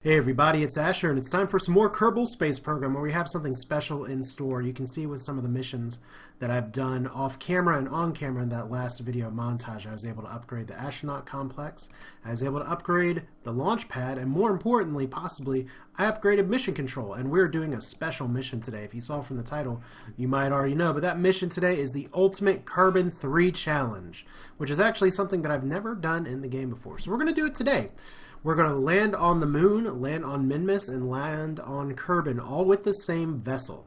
Hey everybody, it's Asher, and it's time for some more Kerbal Space Program where we have something special in store. You can see with some of the missions that I've done off camera and on camera in that last video montage, I was able to upgrade the astronaut complex, I was able to upgrade the launch pad, and more importantly, possibly, I upgraded mission control, and we're doing a special mission today. If you saw from the title, you might already know, but that mission today is the Ultimate Kerbin 3 Challenge, which is actually something that I've never done in the game before. So we're going to do it today. We're going to land on the moon, land on Minmus, and land on Kerbin, all with the same vessel.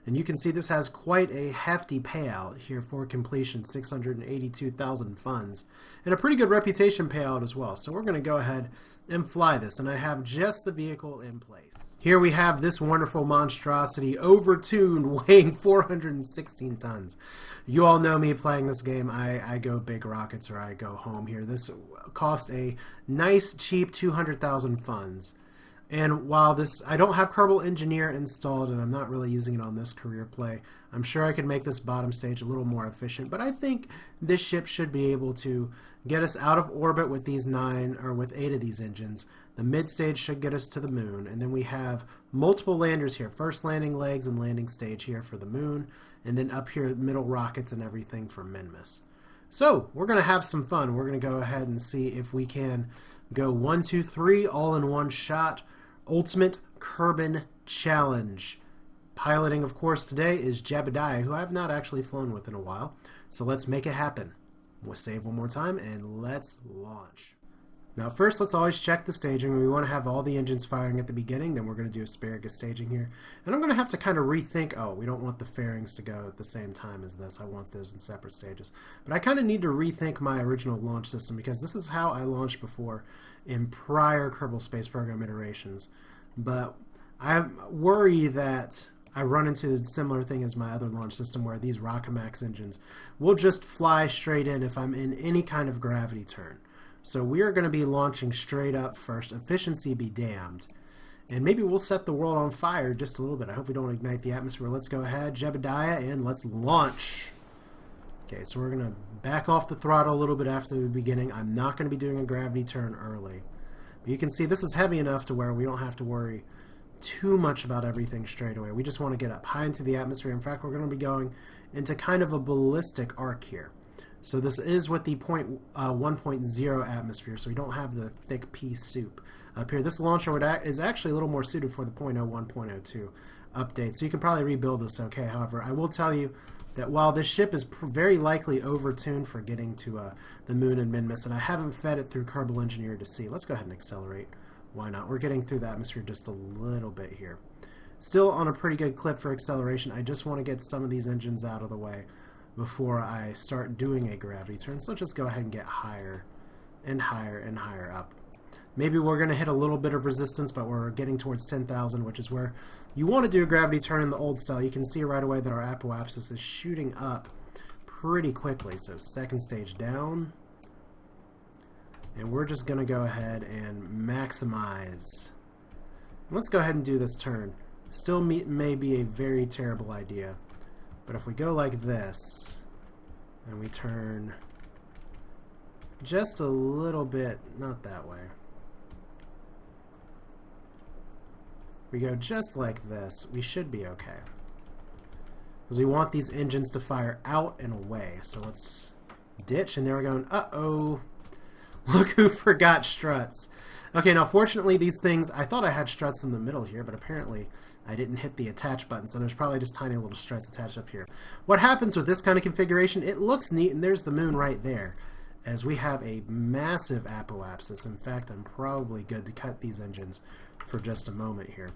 And you can see this has quite a hefty payout here for completion, 682,000 funds, and a pretty good reputation payout as well. So we're going to go ahead and fly this, and I have just the vehicle in place. Here we have this wonderful monstrosity, overtuned, weighing 416 tons. You all know me playing this game. I go big rockets or I go home here. This cost a nice, cheap 200,000 funds. And while this, I don't have Kerbal Engineer installed and I'm not really using it on this career play, I'm sure I could make this bottom stage a little more efficient, but I think this ship should be able to get us out of orbit with these 8 of these engines. The mid stage should get us to the moon, and then we have multiple landers here. First landing legs and landing stage here for the moon, and then up here middle rockets and everything for Minmus. So we're going to have some fun. We're going to go ahead and see if we can go 1, 2, 3 all in one shot. Ultimate Kerbin Challenge. Piloting, of course, today is Jebediah, who I have not actually flown with in a while. So let's make it happen. We'll save one more time and let's launch. Now first, let's always check the staging. We want to have all the engines firing at the beginning, then we're going to do asparagus staging here. And I'm going to have to kind of rethink, we don't want the fairings to go at the same time as this. I want those in separate stages. But I kind of need to rethink my original launch system because this is how I launched before in prior Kerbal Space Program iterations. But I worry that I run into a similar thing as my other launch system where these Rockamax engines will just fly straight in if I'm in any kind of gravity turn. So we are going to be launching straight up first. Efficiency be damned. And maybe we'll set the world on fire just a little bit. I hope we don't ignite the atmosphere. Let's go ahead, Jebediah, and let's launch. Okay, so we're going to back off the throttle a little bit after the beginning. I'm not going to be doing a gravity turn early. But you can see this is heavy enough to where we don't have to worry too much about everything straight away. We just want to get up high into the atmosphere. In fact, we're going to be going into kind of a ballistic arc here. So this is with the 1.0 atmosphere, so we don't have the thick pea soup up here. This launcher is actually a little more suited for the 0.0 1.02 update, so you can probably rebuild this okay. However, I will tell you that while this ship is very likely overtuned for getting to the moon and Minmus, and I haven't fed it through Kerbal Engineer to see. Let's go ahead and accelerate. Why not? We're getting through the atmosphere just a little bit here. Still on a pretty good clip for acceleration. I just want to get some of these engines out of the way before I start doing a gravity turn. So just go ahead and get higher and higher and higher up. Maybe we're going to hit a little bit of resistance, but we're getting towards 10,000, which is where you want to do a gravity turn in the old style. You can see right away that our apoapsis is shooting up pretty quickly. So second stage down. And we're just going to go ahead and maximize. Let's go ahead and do this turn. Still may be a very terrible idea. But if we go like this, and we turn just a little bit, not that way. We go just like this, we should be okay. Because we want these engines to fire out and away. So let's ditch, and there we're going, uh-oh. Look who forgot struts. Okay, now fortunately these things, I thought I had struts in the middle here, but apparently I didn't hit the attach button, so there's probably just tiny little struts attached up here. What happens with this kind of configuration, it looks neat, and there's the moon right there, as we have a massive apoapsis. In fact, I'm probably good to cut these engines for just a moment here.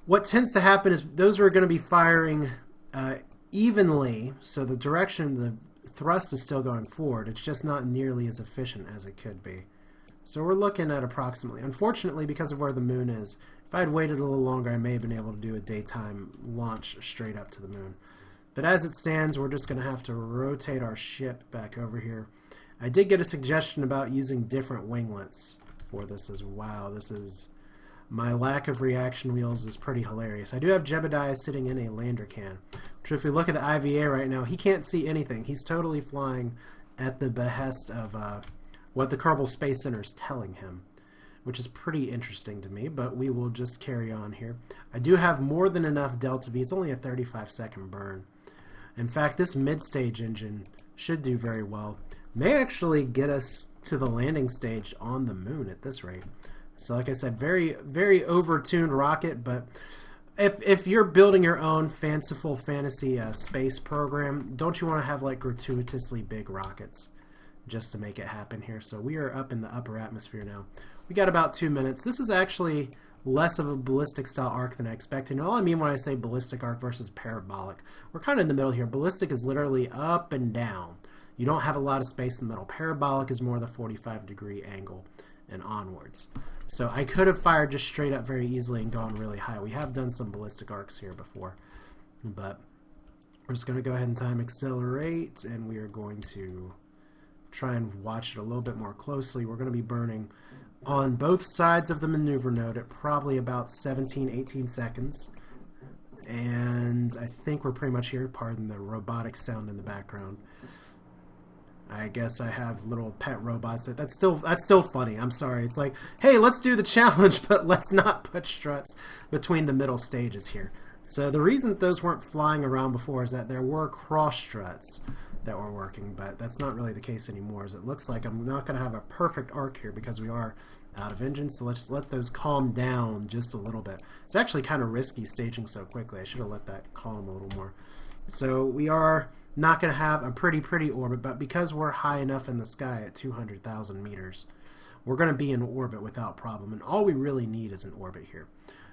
What tends to happen is those are going to be firing evenly, so the direction, the thrust is still going forward. It's just not nearly as efficient as it could be. So we're looking at approximately, unfortunately, because of where the moon is, if I had waited a little longer, I may have been able to do a daytime launch straight up to the moon. But as it stands, we're just going to have to rotate our ship back over here. I did get a suggestion about using different winglets for this as well. This is, my lack of reaction wheels is pretty hilarious. I do have Jebediah sitting in a lander can, which if we look at the IVA right now, he can't see anything. He's totally flying at the behest of what the Kerbal Space Center is telling him. which is pretty interesting to me, but we will just carry on here. I do have more than enough delta V. It's only a 35-second burn. In fact, this mid-stage engine should do very well. May actually get us to the landing stage on the moon at this rate. So like I said, very, very over-tuned rocket, but if you're building your own fanciful fantasy space program, don't you want to have like gratuitously big rockets just to make it happen here? So we are up in the upper atmosphere now. We got about 2 minutes. This is actually less of a ballistic style arc than I expected. And all I mean when I say ballistic arc versus parabolic, we're kind of in the middle here. Ballistic is literally up and down. You don't have a lot of space in the middle. Parabolic is more the 45-degree angle and onwards. So I could have fired just straight up very easily and gone really high. We have done some ballistic arcs here before, but we're just going to go ahead and time accelerate, and we are going to try and watch it a little bit more closely. We're going to be burning on both sides of the maneuver node at probably about 17-18 seconds. And I think we're pretty much here. Pardon the robotic sound in the background. I guess I have little pet robots. That's still funny. I'm sorry. It's like, hey, let's do the challenge, but let's not put struts between the middle stages here. So the reason that those weren't flying around before is that there were cross struts that were working, but that's not really the case anymore, as it looks like I'm not going to have a perfect arc here because we are out of engine. So let's just let those calm down just a little bit. It's actually kind of risky staging so quickly. I should have let that calm a little more. So we are not going to have a pretty orbit, but because we're high enough in the sky at 200,000 meters, we're going to be in orbit without problem, and all we really need is an orbit here.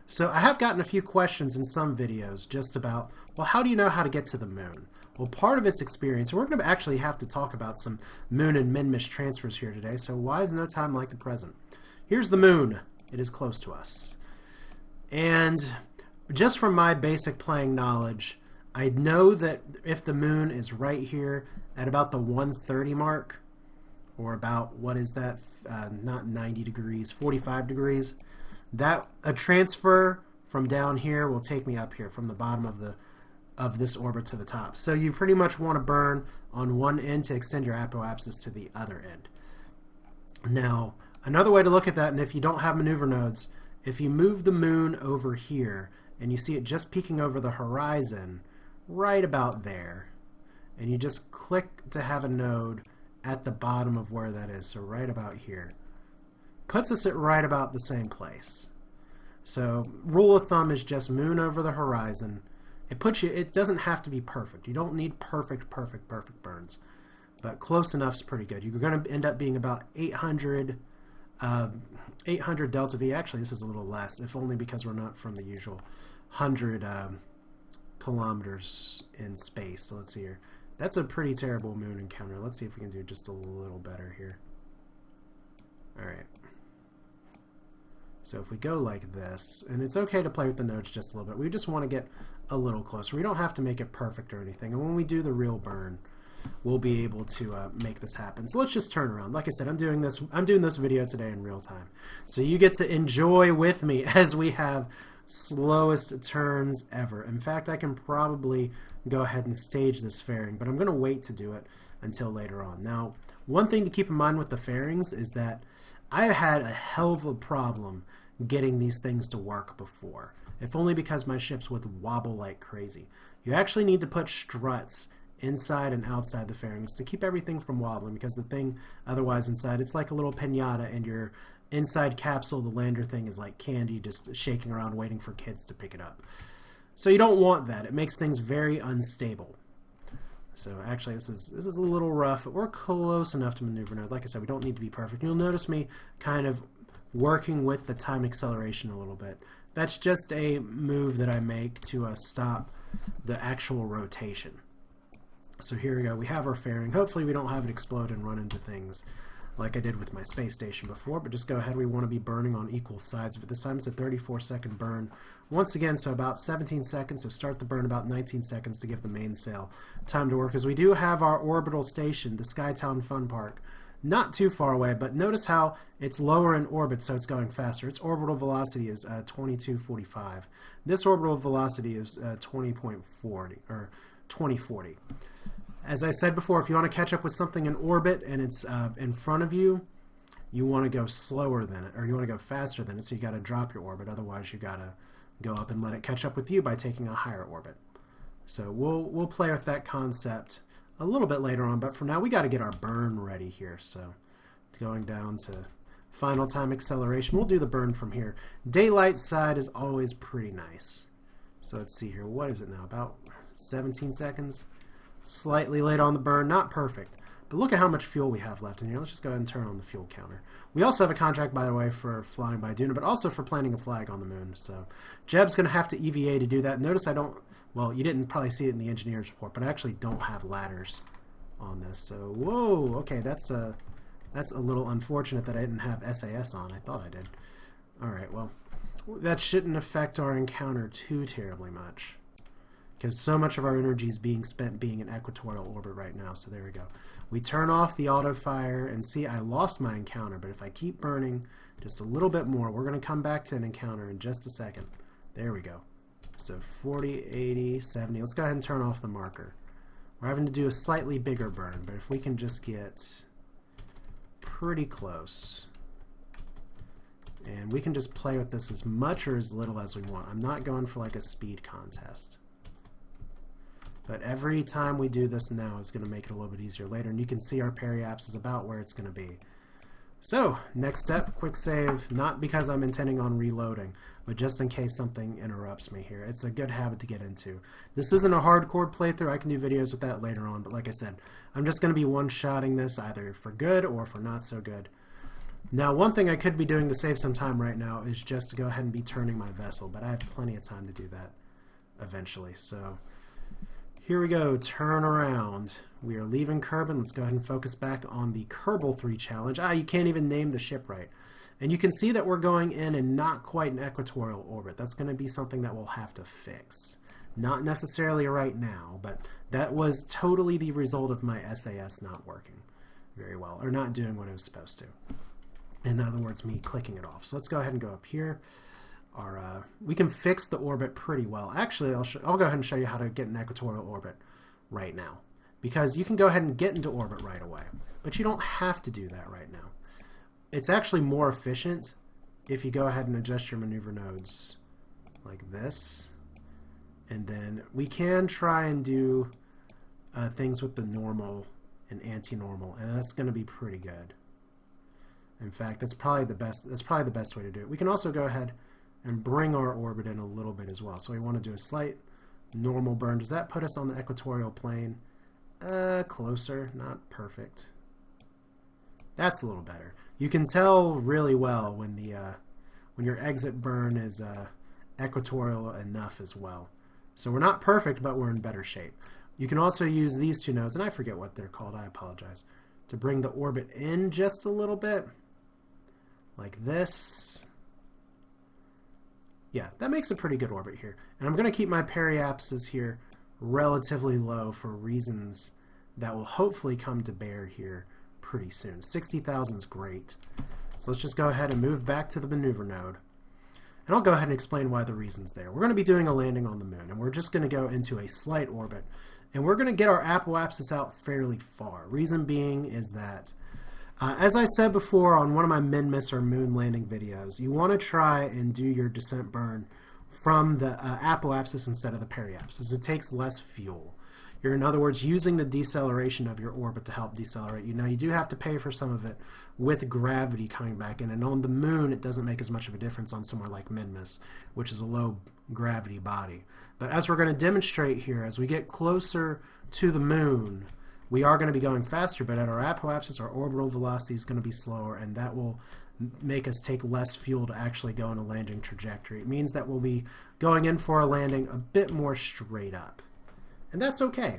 So I have gotten a few questions in some videos just about, well, how do you know how to get to the moon? Well, part of it's experience, and we're going to actually have to talk about some moon and Minmus transfers here today, so why is no time like the present? Here's the moon. It is close to us. And just from my basic playing knowledge, I know that if the moon is right here at about the 130 mark, or about, what is that, not 90 degrees, 45 degrees, that a transfer from down here will take me up here from the bottom of this orbit to the top. So you pretty much want to burn on one end to extend your apoapsis to the other end. Now, another way to look at that, and if you don't have maneuver nodes, if you move the moon over here and you see it just peeking over the horizon right about there, and you just click to have a node at the bottom of where that is, so right about here, puts us at right about the same place. So rule of thumb is just moon over the horizon. It puts you, it doesn't have to be perfect. You don't need perfect burns, but close enough is pretty good. You're going to end up being about 800 delta V. Actually, this is a little less, if only because we're not from the usual 100 kilometers in space. So let's see here. That's a pretty terrible moon encounter. Let's see if we can do just a little better here. Alright. So if we go like this, and it's okay to play with the nodes just a little bit. We just want to get a little closer. We don't have to make it perfect or anything. And when we do the real burn, we'll be able to make this happen. So let's just turn around. Like I said, I'm doing this video today in real time. So you get to enjoy with me as we have slowest turns ever. In fact, I can probably go ahead and stage this fairing, but I'm going to wait to do it until later on. Now, one thing to keep in mind with the fairings is that I had a hell of a problem getting these things to work before, if only because my ships would wobble like crazy. You actually need to put struts inside and outside the fairings to keep everything from wobbling, because the thing otherwise inside, it's like a little piñata, and your inside capsule, the lander thing, is like candy just shaking around waiting for kids to pick it up. So you don't want that. It makes things very unstable. So actually this is a little rough, but we're close enough to maneuver node. Like I said, we don't need to be perfect. You'll notice me kind of working with the time acceleration a little bit. That's just a move that I make to stop the actual rotation. So here we go. We have our fairing. Hopefully we don't have it explode and run into things like I did with my space station before, but just go ahead. We want to be burning on equal sides of it. This time it's a 34-second burn. Once again, so about 17 seconds, so start the burn about 19 seconds to give the mainsail time to work, as we do have our orbital station, the Skytown Fun Park, not too far away, but notice how it's lower in orbit, so it's going faster. Its orbital velocity is 2245. This orbital velocity is 20.40, or 2040. As I said before, if you want to catch up with something in orbit and it's in front of you, you want to go slower than it, or you want to go faster than it, so you got to drop your orbit. Otherwise, you got to go up and let it catch up with you by taking a higher orbit. So we'll play with that concept a little bit later on, but for now we got to get our burn ready here. So going down to final time acceleration, we'll do the burn from here. Daylight side is always pretty nice. So let's see here, what is it now, about 17 seconds? Slightly late on the burn, not perfect. But look at how much fuel we have left in here. Let's just go ahead and turn on the fuel counter. We also have a contract, by the way, for flying by Duna, but also for planting a flag on the moon. So Jeb's going to have to EVA to do that. Notice I don't, well, you didn't probably see it in the engineer's report, but I actually don't have ladders on this. So, whoa, okay, that's a little unfortunate that I didn't have SAS on. I thought I did. All right, well, that shouldn't affect our encounter too terribly much, because so much of our energy is being spent being in equatorial orbit right now. So there we go. We turn off the auto fire, and see, I lost my encounter, but if I keep burning just a little bit more, we're going to come back to an encounter in just a second. There we go. So 40, 80, 70. Let's go ahead and turn off the marker. We're having to do a slightly bigger burn, but if we can just get pretty close, and we can just play with this as much or as little as we want. I'm not going for like a speed contest. But every time we do this now is going to make it a little bit easier later. And you can see our periapse is about where it's going to be. So, next step, quick save. Not because I'm intending on reloading, but just in case something interrupts me here. It's a good habit to get into. This isn't a hardcore playthrough. I can do videos with that later on. But like I said, I'm just going to be one-shotting this either for good or for not so good. Now, one thing I could be doing to save some time right now is just to go ahead and be turning my vessel. But I have plenty of time to do that eventually. So here we go, turn around. We are leaving Kerbin. Let's go ahead and focus back on the Kerbal 3 challenge. You can't even name the ship right. And you can see that we're going in and not quite an equatorial orbit. That's going to be something that we'll have to fix. Not necessarily right now, but that was totally the result of my SAS not working very well, or not doing what it was supposed to. In other words, me clicking it off. So let's go ahead and go up here. We can fix the orbit pretty well. Actually, I'll go ahead and show you how to get an equatorial orbit right now, because you can go ahead and get into orbit right away, but you don't have to do that right now. It's actually more efficient if you go ahead and adjust your maneuver nodes like this, and then we can try and do things with the normal and anti-normal, and that's going to be pretty good. In fact, that's probably the best way to do it. We can also go ahead and bring our orbit in a little bit as well. So we want to do a slight normal burn. Does that put us on the equatorial plane? Closer, not perfect. That's a little better. You can tell really well when your exit burn is equatorial enough as well. So we're not perfect, but we're in better shape. You can also use these two nodes, and I forget what they're called, I apologize, to bring the orbit in just a little bit, like this. Yeah, that makes a pretty good orbit here. And I'm going to keep my periapses here relatively low for reasons that will hopefully come to bear here pretty soon. 60,000 is great. So let's just go ahead and move back to the maneuver node. And I'll go ahead and explain why the reason's there. We're going to be doing a landing on the moon, and we're just going to go into a slight orbit. And we're going to get our apoapsis out fairly far. Reason being is that, as I said before on one of my Minmus or moon landing videos, you want to try and do your descent burn from the apoapsis instead of the periapsis. It takes less fuel. You're, in other words, using the deceleration of your orbit to help decelerate. You know, you do have to pay for some of it with gravity coming back in. And on the moon, it doesn't make as much of a difference on somewhere like Minmus, which is a low gravity body. But as we're going to demonstrate here, as we get closer to the moon, we are going to be going faster, but at our apoapsis, our orbital velocity is going to be slower, and that will make us take less fuel to actually go on a landing trajectory. It means that we'll be going in for a landing a bit more straight up. And that's okay.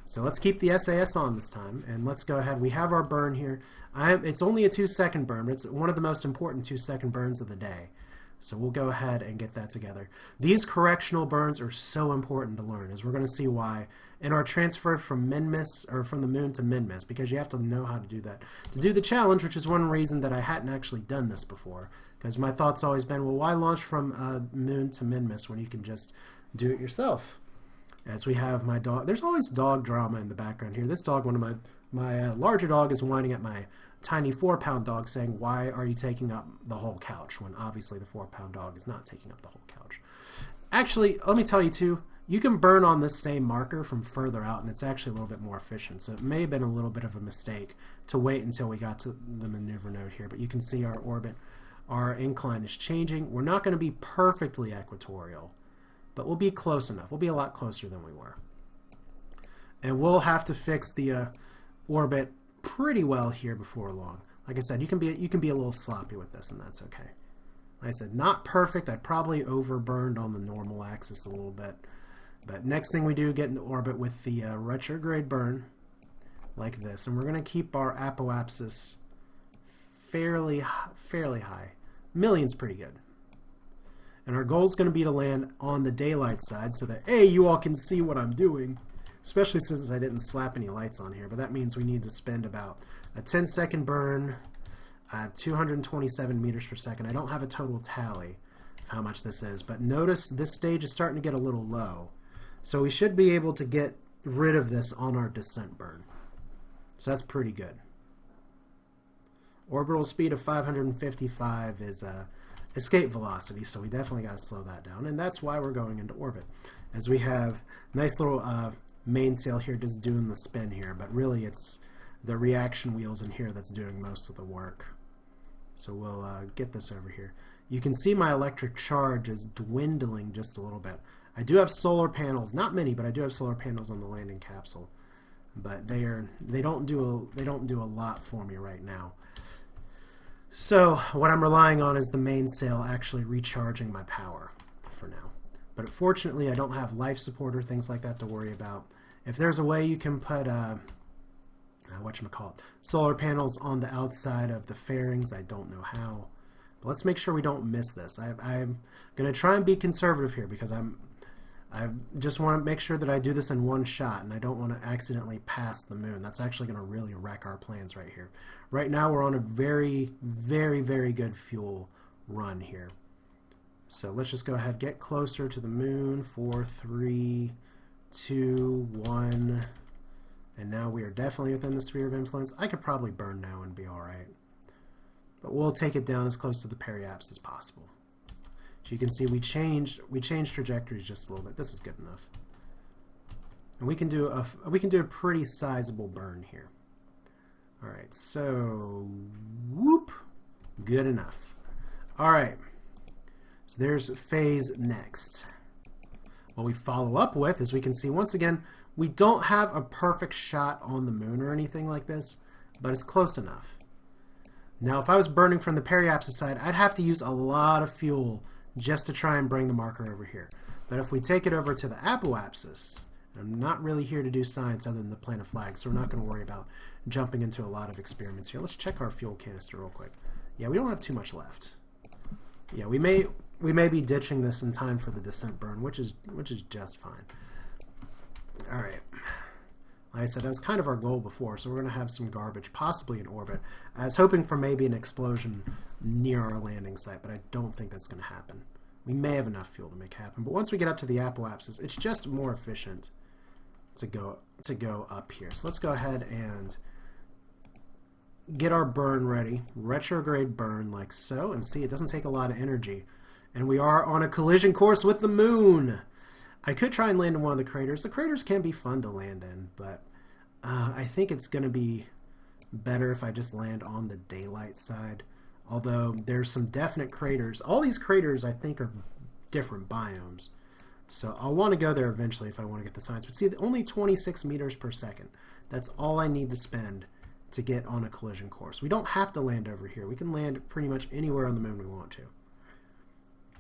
So let's keep the SAS on this time, and let's go ahead. We have our burn here. It's only a 2-second burn, but it's one of the most important 2-second burns of the day. So we'll go ahead and get that together. These correctional burns are so important to learn, as we're going to see why in our transfer from Minmus, or from the moon to Minmus, because you have to know how to do that. To do the challenge, which is one reason that I hadn't actually done this before, because my thought's always been, well, why launch from moon to Minmus when you can just do it yourself? As we have my dog, there's always dog drama in the background here. This dog, one of my larger dog, is whining at my tiny 4-pound dog saying, why are you taking up the whole couch? When obviously the 4-pound dog is not taking up the whole couch. Actually, let me tell you too, you can burn on this same marker from further out, and it's actually a little bit more efficient. So it may have been a little bit of a mistake to wait until we got to the maneuver node here. But you can see our orbit, our incline is changing. We're not going to be perfectly equatorial, but we'll be close enough. We'll be a lot closer than we were. And we'll have to fix the orbit pretty well here before long. Like I said, you can be a little sloppy with this, and that's okay. Like I said, not perfect. I probably overburned on the normal axis a little bit. But next thing we do, get into orbit with the retrograde burn, like this. And we're going to keep our apoapsis fairly high. Million's pretty good. And our goal is going to be to land on the daylight side so that, A, you all can see what I'm doing, especially since I didn't slap any lights on here. But that means we need to spend about a 10-second burn, 227 meters per second. I don't have a total tally of how much this is, but notice this stage is starting to get a little low. So we should be able to get rid of this on our descent burn. So that's pretty good. Orbital speed of 555 is escape velocity, so we definitely got to slow that down. And that's why we're going into orbit, as we have nice little mainsail here just doing the spin here, but really it's the reaction wheels in here that's doing most of the work. So we'll get this over here. You can see my electric charge is dwindling just a little bit. I do have solar panels, not many, but I do have solar panels on the landing capsule. But they don't do a lot for me right now. So what I'm relying on is the mainsail actually recharging my power for now. But fortunately, I don't have life support or things like that to worry about. If there's a way you can put solar panels on the outside of the fairings, I don't know how. But let's make sure we don't miss this. I'm going to try and be conservative here because I just want to make sure that I do this in one shot, and I don't want to accidentally pass the moon. That's actually going to really wreck our plans right here. Right now we're on a very, very, very good fuel run here. So let's just go ahead, get closer to the moon. 4, 3, 2, 1. And now we are definitely within the sphere of influence. I could probably burn now and be alright. But we'll take it down as close to the periapse as possible. So you can see we changed trajectories just a little bit. This is good enough. And we can do a pretty sizable burn here. Alright, so whoop. Good enough. Alright. So there's phase next. What we follow up with is we can see once again we don't have a perfect shot on the moon or anything like this, but it's close enough. Now if I was burning from the periapsis side, I'd have to use a lot of fuel just to try and bring the marker over here. But if we take it over to the apoapsis, and I'm not really here to do science other than the plant a flag, so we're not going to worry about jumping into a lot of experiments here. Let's check our fuel canister real quick. Yeah, we don't have too much left. Yeah, we may be ditching this in time for the descent burn, which is just fine. All right. Like I said, that was kind of our goal before, so we're going to have some garbage, possibly in orbit. I was hoping for maybe an explosion near our landing site, but I don't think that's going to happen. We may have enough fuel to make it happen, but once we get up to the apoapsis, it's just more efficient to go up here. So let's go ahead and get our burn ready. Retrograde burn like so, and see, it doesn't take a lot of energy. And we are on a collision course with the moon. I could try and land in one of the craters. The craters can be fun to land in, but I think it's going to be better if I just land on the daylight side. Although there's some definite craters. All these craters, I think, are different biomes. So I'll want to go there eventually if I want to get the science. But see, only 26 meters per second. That's all I need to spend to get on a collision course. We don't have to land over here. We can land pretty much anywhere on the moon we want to.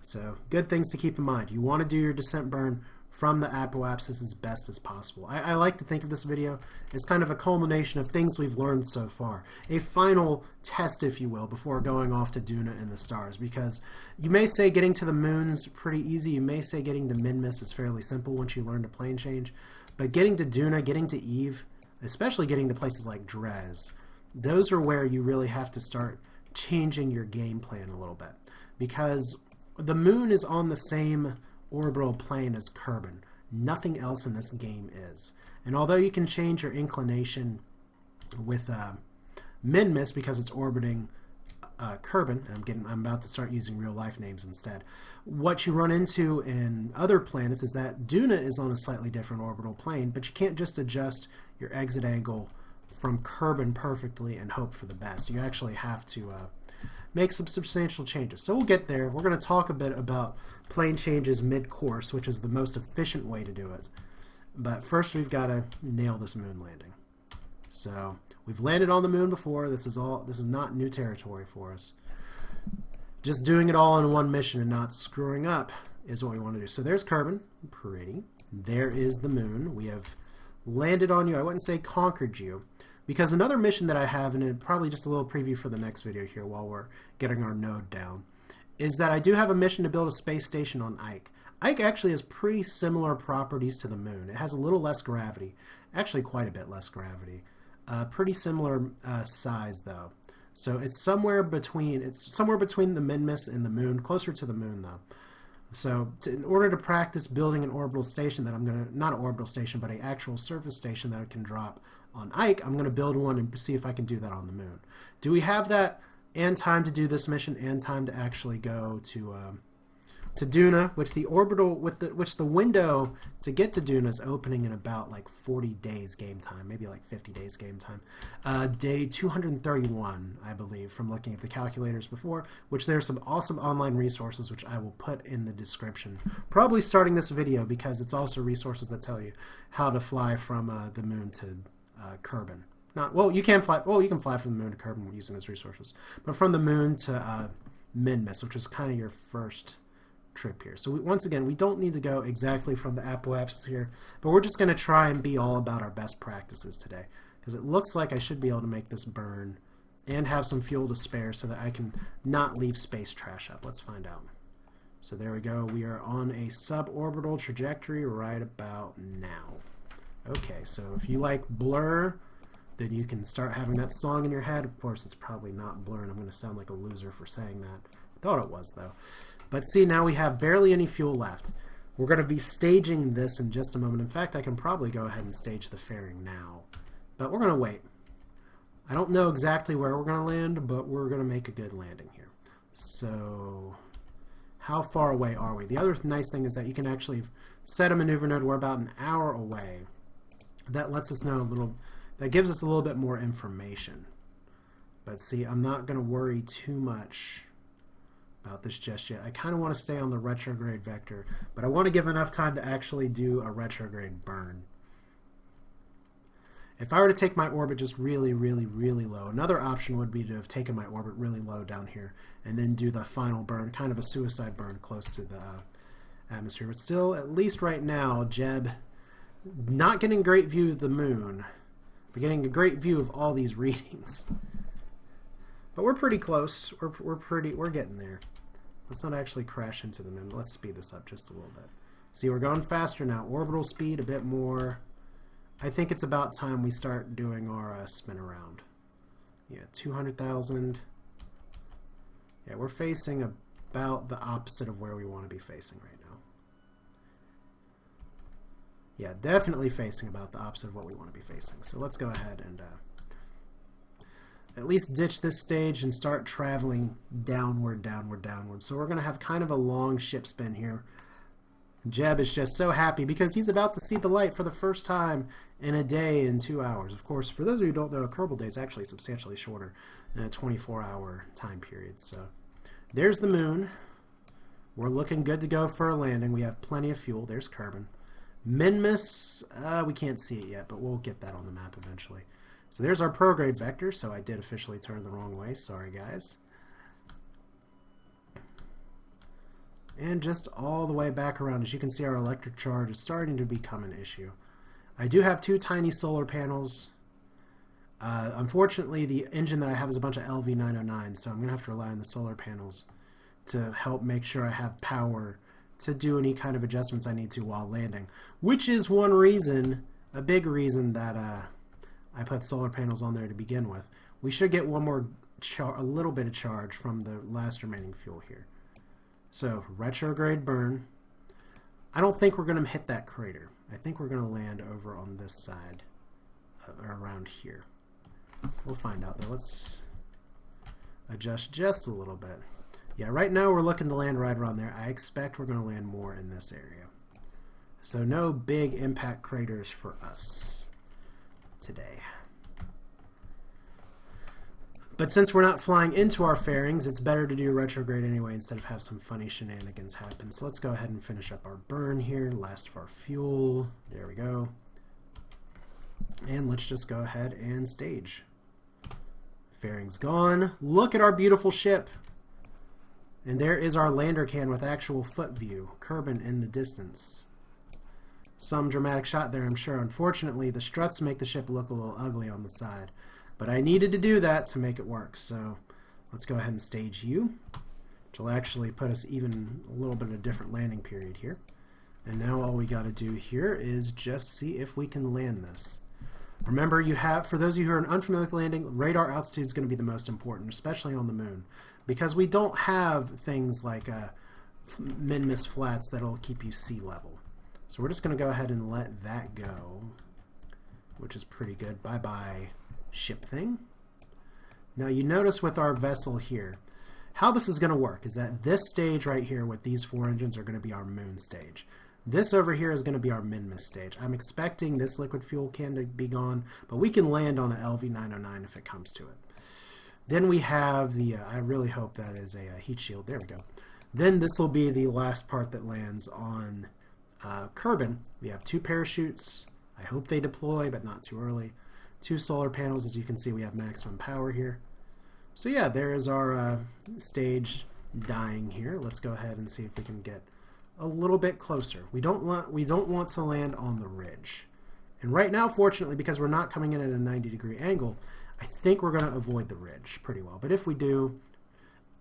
So good things to keep in mind. You want to do your descent burn from the apoapsis as best as possible. I like to think of this video as kind of a culmination of things we've learned so far. A final test, if you will, before going off to Duna and the stars. Because you may say getting to the moon's pretty easy. You may say getting to Minmus is fairly simple once you learn to plane change. But getting to Duna, getting to Eve, especially getting to places like Dres, those are where you really have to start changing your game plan a little bit. Because the moon is on the same orbital plane as Kerbin. Nothing else in this game is. And although you can change your inclination with Minmus because it's orbiting Kerbin. I'm about to start using real life names instead. What you run into in other planets is that Duna is on a slightly different orbital plane, but you can't just adjust your exit angle from Kerbin perfectly and hope for the best. You actually have to make some substantial changes. So we'll get there. We're going to talk a bit about plane changes mid-course, which is the most efficient way to do it. But first we've got to nail this moon landing. So we've landed on the moon before. This is not new territory for us. Just doing it all in one mission and not screwing up is what we want to do. So there's Kerbin. Pretty. There is the moon. We have landed on you. I wouldn't say conquered you, because another mission that I have, and probably just a little preview for the next video here while we're getting our node down, is that I do have a mission to build a space station on Ike. Ike actually has pretty similar properties to the moon. It has a little less gravity, actually quite a bit less gravity. Pretty similar size though. So it's somewhere between the Minmus and the moon, closer to the moon though. So in order to practice building an orbital station that not an orbital station, but an actual surface station that I can drop on Ike, I'm going to build one and see if I can do that on the moon. Do we have that and time to do this mission and time to actually go to Duna, which the window to get to Duna is opening in about like 40 days game time, maybe like 50 days game time. Day 231, I believe, from looking at the calculators before, which there's some awesome online resources which I will put in the description, probably starting this video, because it's also resources that tell you how to fly from the moon to Kerbin. You can fly from the moon to Kerbin using those resources, but from the moon to Minmus, which is kind of your first trip here. So once again, we don't need to go exactly from the apoapsis here, but we're just going to try and be all about our best practices today, because it looks like I should be able to make this burn and have some fuel to spare so that I can not leave space trash up. Let's find out. So there we go. We are on a suborbital trajectory right about now. Okay, so if you like Blur, then you can start having that song in your head. Of course, it's probably not Blur, and I'm going to sound like a loser for saying that. Thought it was, though. But see, now we have barely any fuel left. We're going to be staging this in just a moment. In fact, I can probably go ahead and stage the fairing now. But we're going to wait. I don't know exactly where we're going to land, but we're going to make a good landing here. So how far away are we? The other nice thing is that you can actually set a maneuver node. We're about an hour away. That lets us know that gives us a little bit more information. But see, I'm not going to worry too much about this just yet. I kind of want to stay on the retrograde vector, but I want to give enough time to actually do a retrograde burn. If I were to take my orbit just really, really, really low, another option would be to have taken my orbit really low down here and then do the final burn, kind of a suicide burn close to the atmosphere. But still, at least right now, Jeb, not getting a great view of the moon, but getting a great view of all these readings. But we're pretty close. We're getting there. Let's not actually crash into the moon. Let's speed this up just a little bit. See, we're going faster now. Orbital speed a bit more. I think it's about time we start doing our spin around. Yeah, 200,000. Yeah, we're facing about the opposite of where we want to be facing right now. Yeah, definitely facing about the opposite of what we want to be facing. So let's go ahead and at least ditch this stage and start traveling downward, downward, downward. So we're going to have kind of a long ship spin here. Jeb is just so happy because he's about to see the light for the first time in a day and 2 hours. Of course, for those of you who don't know, a Kerbal day is actually substantially shorter than a 24-hour time period. So there's the moon. We're looking good to go for a landing. We have plenty of fuel. There's Kerbin. Minmus, we can't see it yet, but we'll get that on the map eventually. So there's our prograde vector, so I did officially turn the wrong way. Sorry, guys. And just all the way back around, as you can see, our electric charge is starting to become an issue. I do have 2 tiny solar panels. Unfortunately, the engine that I have is a bunch of LV909, so I'm going to have to rely on the solar panels to help make sure I have power to do any kind of adjustments I need to while landing. Which is one reason, a big reason, that I put solar panels on there to begin with. We should get a little bit of charge from the last remaining fuel here. So, retrograde burn. I don't think we're going to hit that crater. I think we're going to land over on this side, around here. We'll find out though. Let's adjust just a little bit. Yeah, right now we're looking to land right around there. I expect we're going to land more in this area. So no big impact craters for us today. But since we're not flying into our fairings, it's better to do retrograde anyway instead of have some funny shenanigans happen. So let's go ahead and finish up our burn here. Last of our fuel. There we go. And let's just go ahead and stage. Fairings gone. Look at our beautiful ship. And there is our lander can with actual foot view. Kerbin in the distance. Some dramatic shot there, I'm sure. Unfortunately, the struts make the ship look a little ugly on the side. But I needed to do that to make it work. So let's go ahead and stage you, which will actually put us even a little bit of a different landing period here. And now all we got to do here is just see if we can land this. Remember, you have, for those of you who are unfamiliar with landing, radar altitude is going to be the most important, especially on the moon, because we don't have things like Minmus flats that'll keep you sea level. So we're just going to go ahead and let that go, which is pretty good. Bye-bye, ship thing. Now you notice with our vessel here, how this is going to work is that this stage right here with these 4 engines are going to be our moon stage. This over here is going to be our Minmus stage. I'm expecting this liquid fuel can to be gone, but we can land on an LV-909 if it comes to it. Then we have the, I really hope that is a heat shield. There we go. Then this will be the last part that lands on Kerbin. We have 2 parachutes. I hope they deploy, but not too early. 2 solar panels. As you can see, we have maximum power here. So yeah, there is our stage dying here. Let's go ahead and see if we can get a little bit closer. We don't want to land on the ridge. And right now, fortunately, because we're not coming in at a 90-degree angle, I think we're going to avoid the ridge pretty well. But if we do,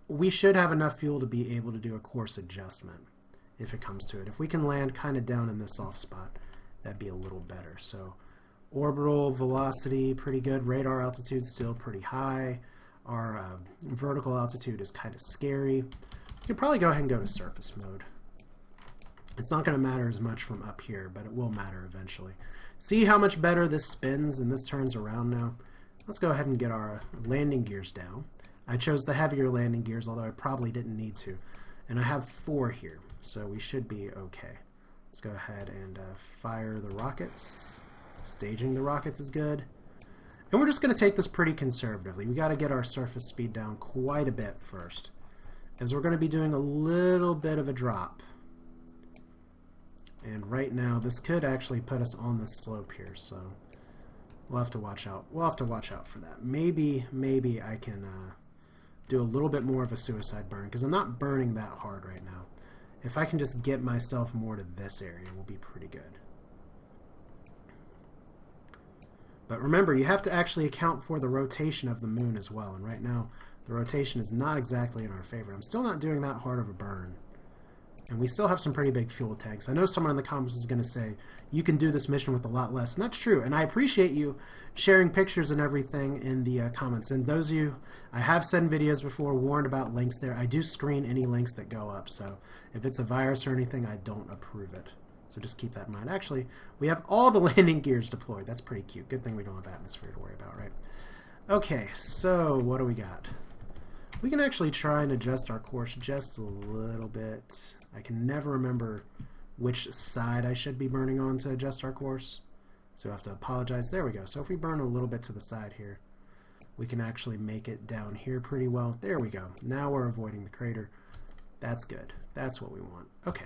we should have enough fuel to be able to do a course adjustment if it comes to it. If we can land kind of down in this soft spot, that'd be a little better. So orbital velocity, pretty good. Radar altitude still pretty high. Our vertical altitude is kind of scary. You can probably go ahead and go to surface mode. It's not going to matter as much from up here, but it will matter eventually. See how much better this spins and this turns around now? Let's go ahead and get our landing gears down. I chose the heavier landing gears, although I probably didn't need to. And I have 4 here, so we should be okay. Let's go ahead and fire the rockets. Staging the rockets is good. And we're just going to take this pretty conservatively. We got to get our surface speed down quite a bit first, as we're going to be doing a little bit of a drop. And right now, this could actually put us on this slope here, so we'll have to watch out. We'll have to watch out for that. Maybe I can do a little bit more of a suicide burn, because I'm not burning that hard right now. If I can just get myself more to this area, we'll be pretty good. But remember, you have to actually account for the rotation of the moon as well, and right now, the rotation is not exactly in our favor. I'm still not doing that hard of a burn. And we still have some pretty big fuel tanks. I know someone in the comments is going to say, you can do this mission with a lot less. And that's true. And I appreciate you sharing pictures and everything in the comments. And those of you, I have said in videos before, warned about links there. I do screen any links that go up. So if it's a virus or anything, I don't approve it. So just keep that in mind. Actually, we have all the landing gears deployed. That's pretty cute. Good thing we don't have atmosphere to worry about, right? Okay, so what do we got? We can actually try and adjust our course just a little bit. I can never remember which side I should be burning on to adjust our course. So I have to apologize. There we go. So if we burn a little bit to the side here, we can actually make it down here pretty well. There we go. Now we're avoiding the crater. That's good. That's what we want. Okay.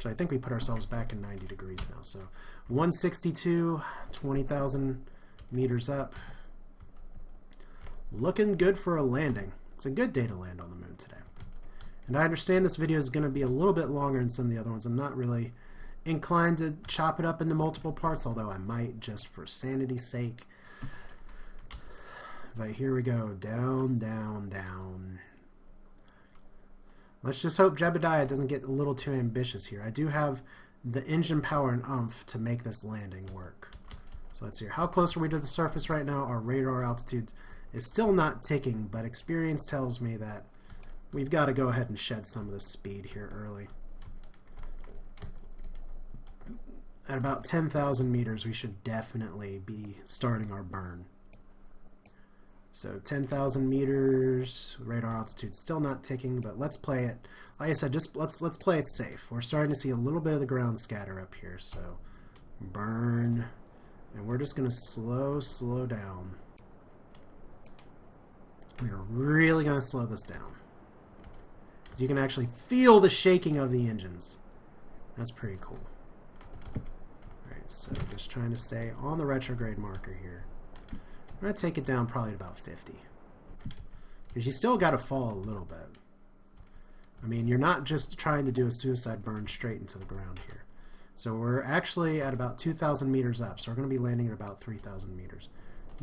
So I think we put ourselves back in 90 degrees now. So 162, 20,000 meters up. Looking good for a landing. It's a good day to land on the moon today. And I understand this video is going to be a little bit longer than some of the other ones. I'm not really inclined to chop it up into multiple parts, although I might just for sanity's sake. But here we go. Down, down, down. Let's just hope Jebediah doesn't get a little too ambitious here. I do have the engine power and oomph to make this landing work. So let's see. How close are we to the surface right now? Our radar altitude is still not ticking, but experience tells me that we've got to go ahead and shed some of the speed here early. At about 10,000 meters, we should definitely be starting our burn. So 10,000 meters, radar altitude still not ticking, but let's play it. Like I said, just let's play it safe. We're starting to see a little bit of the ground scatter up here, so burn, and we're just going to slow down. We're really going to slow this down. So you can actually feel the shaking of the engines. That's pretty cool. Alright, so just trying to stay on the retrograde marker here. I'm going to take it down probably to about 50. Because you still got to fall a little bit. I mean, you're not just trying to do a suicide burn straight into the ground here. So we're actually at about 2,000 meters up. So we're going to be landing at about 3,000 meters.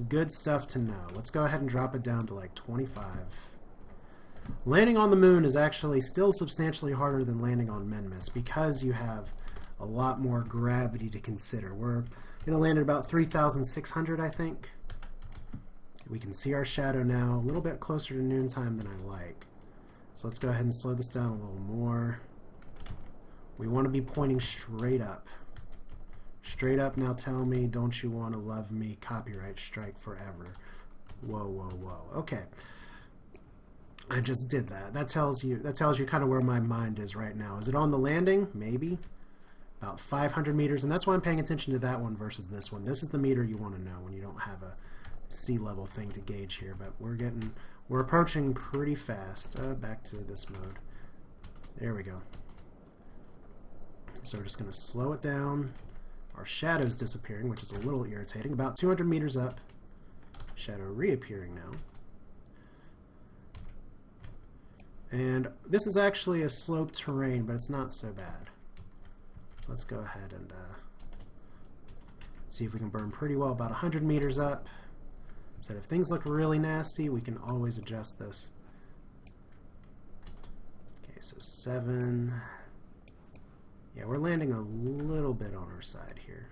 Good stuff to know. Let's go ahead and drop it down to like 25. Landing on the moon is actually still substantially harder than landing on Minmus because you have a lot more gravity to consider. We're going to land at about 3,600, I think. We can see our shadow now, a little bit closer to noontime than I like. So let's go ahead and slow this down a little more. We want to be pointing straight up. Straight up, now tell me, don't you want to love me? Copyright strike forever. Whoa, whoa, whoa. Okay. I just did that. That tells you kind of where my mind is right now. Is it on the landing? Maybe. About 500 meters, and that's why I'm paying attention to that one versus this one. This is the meter you want to know when you don't have a sea level thing to gauge here, but we're approaching pretty fast. Back to this mode. There we go. So we're just going to slow it down. Our shadow's disappearing, which is a little irritating. About 200 meters up. Shadow reappearing now. And this is actually a sloped terrain, but it's not so bad. So let's go ahead and see if we can burn pretty well about 100 meters up. So if things look really nasty, we can always adjust this. Okay, so 7. Yeah, we're landing a little bit on our side here.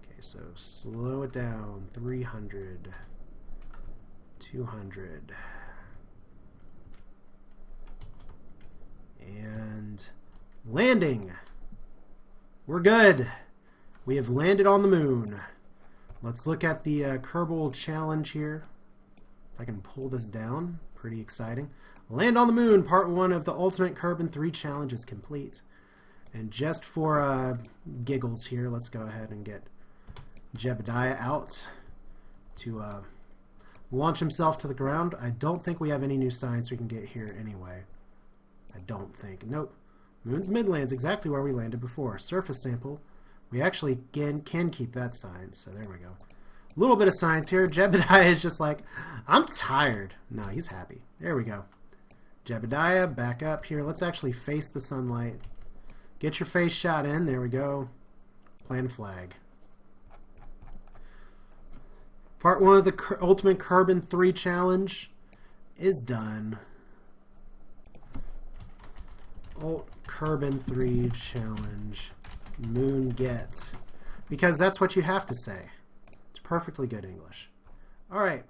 Okay, so slow it down. 300. 200. And landing! We're good! We have landed on the moon. Let's look at the Kerbal challenge here. If I can pull this down, pretty exciting. Land on the moon, part 1 of the Ultimate Kerbin 3 challenge is complete. And just for giggles here, let's go ahead and get Jebediah out to launch himself to the ground. I don't think we have any new science we can get here anyway. I don't think. Nope. Moon's Midlands, exactly where we landed before. Surface sample. We actually can keep that science, so there we go. A little bit of science here. Jebediah is just like, I'm tired. No, he's happy. There we go. Jebediah, back up here. Let's actually face the sunlight. Get your face shot in. There we go. Plant flag. Part 1 of the Ultimate Kerbin 3 challenge is done. Kerbin 3 challenge. Moon get. Because that's what you have to say. It's perfectly good English. Alright.